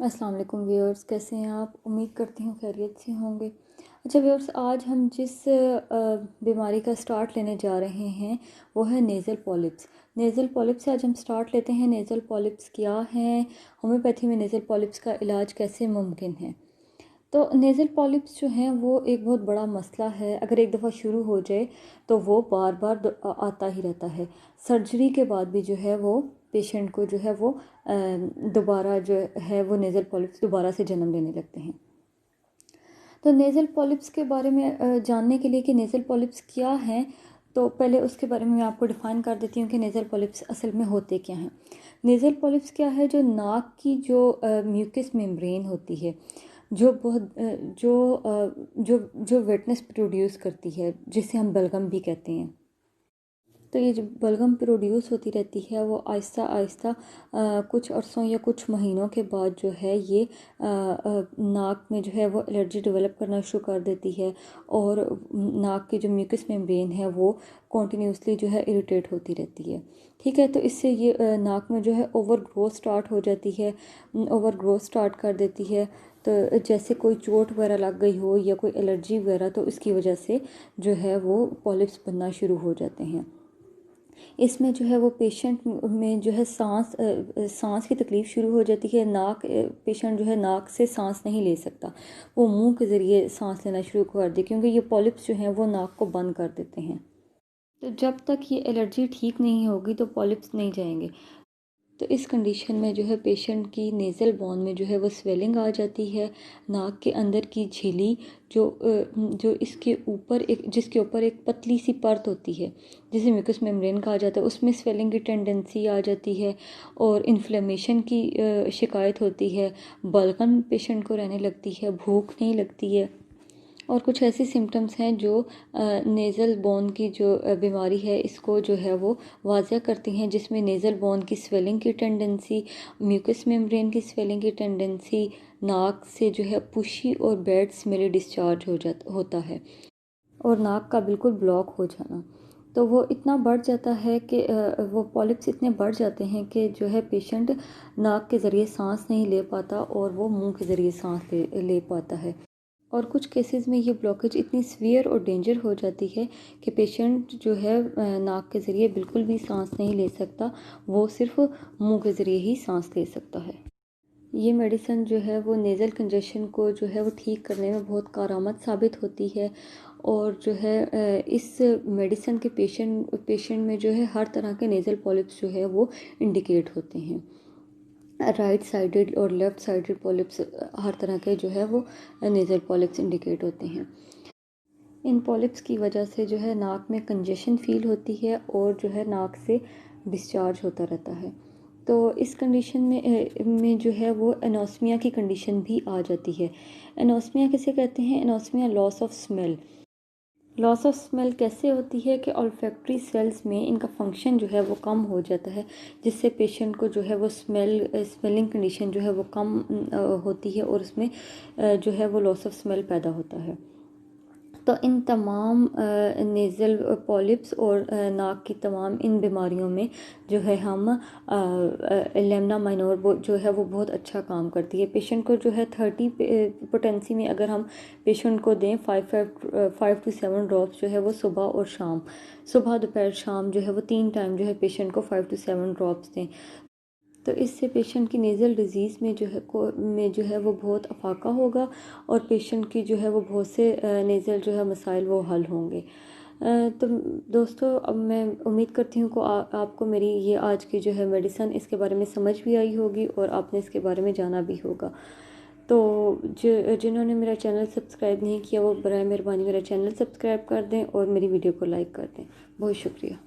अस्सलाम वालेकुम व्यूअर्स, कैसे हैं आप? उम्मीद करती हूँ खैरियत से होंगे। अच्छा व्यूअर्स, आज हम जिस बीमारी का स्टार्ट लेने जा रहे हैं वो है नेज़ल पॉलिप्स। नेज़ल पॉलिप्स से आज हम स्टार्ट लेते हैं। नेज़ल पॉलिप्स क्या हैं, होम्योपैथी में नेज़ल पॉलिप्स का इलाज कैसे मुमकिन है। तो नेज़ल पॉलिप्स जो हैं वो एक बहुत बड़ा मसला है। अगर एक दफ़ा शुरू हो जाए तो वो बार बार आता ही रहता है। सर्जरी के बाद भी जो है वो पेशेंट को जो है वो दोबारा जो है वो नेज़ल पॉलिप्स दोबारा से जन्म लेने लगते हैं। तो नेज़ल पॉलिप्स के बारे में जानने के लिए कि नेज़ल पॉलिप्स क्या हैं, तो पहले उसके बारे में मैं आपको डिफ़ाइन कर देती हूँ कि नेज़ल पॉलिप्स असल में होते क्या हैं। नेज़ल पॉलिप्स क्या है? जो नाक की जो म्यूकस मेम्ब्रेन होती है, जो बहुत जो वेटनेस प्रोड्यूस करती है, जिसे हम बलगम भी कहते हैं। तो ये जो बलगम प्रोड्यूस होती रहती है वो आहिस्ता आहिस्ता कुछ अरसों या कुछ महीनों के बाद जो है ये नाक में जो है वो एलर्जी डेवलप करना शुरू कर देती है, और नाक की जो म्यूकस मेम्ब्रेन है वो कॉन्टीन्यूसली जो है इरिटेट होती रहती है। ठीक है, तो इससे ये नाक में जो है ओवर ग्रोथ स्टार्ट हो जाती है, ओवर ग्रोथ स्टार्ट कर देती है। तो जैसे कोई चोट वगैरह लग गई हो या कोई एलर्जी वगैरह, तो इसकी वजह से जो है वो पॉलिप्स बनना शुरू हो जाते हैं। इसमें जो है वो पेशेंट में जो है सांस की तकलीफ़ शुरू हो जाती है। पेशेंट जो है नाक से सांस नहीं ले सकता, वो मुंह के ज़रिए सांस लेना शुरू कर दे, क्योंकि ये पॉलिप्स जो हैं वो नाक को बंद कर देते हैं। तो जब तक ये एलर्जी ठीक नहीं होगी तो पॉलिप्स नहीं जाएंगे। तो इस कंडीशन में जो है पेशेंट की नेज़ल बोन में जो है वो स्वेलिंग आ जाती है। नाक के अंदर की झिल्ली जो इसके ऊपर जिसके ऊपर एक पतली सी परत होती है, जिसे म्यूकस मेम्ब्रेन कहा जाता है, उसमें स्वेलिंग की टेंडेंसी आ जाती है और इन्फ्लेमेशन की शिकायत होती है। बलगम पेशेंट को रहने लगती है, भूख नहीं लगती है, और कुछ ऐसे सिम्टम्स हैं जो नेज़ल बोन की जो बीमारी है इसको जो है वो वाज़ह करती हैं, जिसमें नेज़ल बोन की स्वेलिंग की टेंडेंसी, म्यूकस मेम्ब्रेन की स्वेलिंग की टेंडेंसी, नाक से जो है पुशी और बैड स्मेली डिस्चार्ज होता है, और नाक का बिल्कुल ब्लॉक हो जाना। तो वो इतना बढ़ जाता है कि वो पॉलिप्स इतने बढ़ जाते हैं कि जो है पेशेंट नाक के ज़रिए सांस नहीं ले पाता और वो मुंह के ज़रिए सांस ले पाता है। और कुछ केसेस में ये ब्लॉकेज इतनी सीवियर और डेंजर हो जाती है कि पेशेंट जो है नाक के ज़रिए बिल्कुल भी सांस नहीं ले सकता, वो सिर्फ मुंह के ज़रिए ही सांस ले सकता है। ये मेडिसिन जो है वो नेज़ल कंजेशन को जो है वो ठीक करने में बहुत कारआमद साबित होती है, और जो है इस मेडिसिन के पेशेंट में जो है हर तरह के नेज़ल पॉलिप्स जो है वो इंडिकेट होते हैं। राइट साइडेड और लेफ़्ट साइडेड पॉलिप्स, हर तरह के जो है वो नेज़ल पॉलिप्स इंडिकेट होते हैं। इन पॉलिप्स की वजह से जो है नाक में कंजेशन फ़ील होती है और जो है नाक से डिस्चार्ज होता रहता है। तो इस कंडीशन में जो है वो एनोस्मिया की कंडीशन भी आ जाती है। एनोस्मिया किसे कहते हैं? Anosmia loss of smell. Loss of smell कैसे होती है कि ऑल्फैक्टरी सेल्स में इनका फंक्शन जो है वो कम हो जाता है, जिससे पेशेंट को जो है वो स्मेलिंग कंडीशन जो है वो कम होती है, और उसमें जो है वो लॉस ऑफ स्मेल पैदा होता है। तो इन तमाम नेज़ल पॉलिप्स और नाक की तमाम इन बीमारियों में जो है हम लेमना माइनोर जो है वो बहुत अच्छा काम करती है। पेशेंट को जो है 30 पोटेंसी में अगर हम पेशेंट को दें 5 to 7 ड्रॉप्स जो है वो सुबह और शाम, सुबह दोपहर शाम जो है वो 3 टाइम जो है पेशेंट को 5 to 7 ड्रॉप्स दें, तो इससे पेशेंट की नेज़ल डिज़ीज़ में जो है वो बहुत अफाका होगा, और पेशेंट की जो है वो बहुत से नेज़ल जो है मसाइल वो हल होंगे। तो दोस्तों, अब मैं उम्मीद करती हूँ को आपको मेरी ये आज की जो है मेडिसिन इसके बारे में समझ भी आई होगी और आपने इसके बारे में जाना भी होगा। तो जिन्होंने मेरा चैनल सब्सक्राइब नहीं किया वो बराए मेहरबानी मेरा चैनल सब्सक्राइब कर दें और मेरी वीडियो को लाइक कर दें। बहुत शुक्रिया।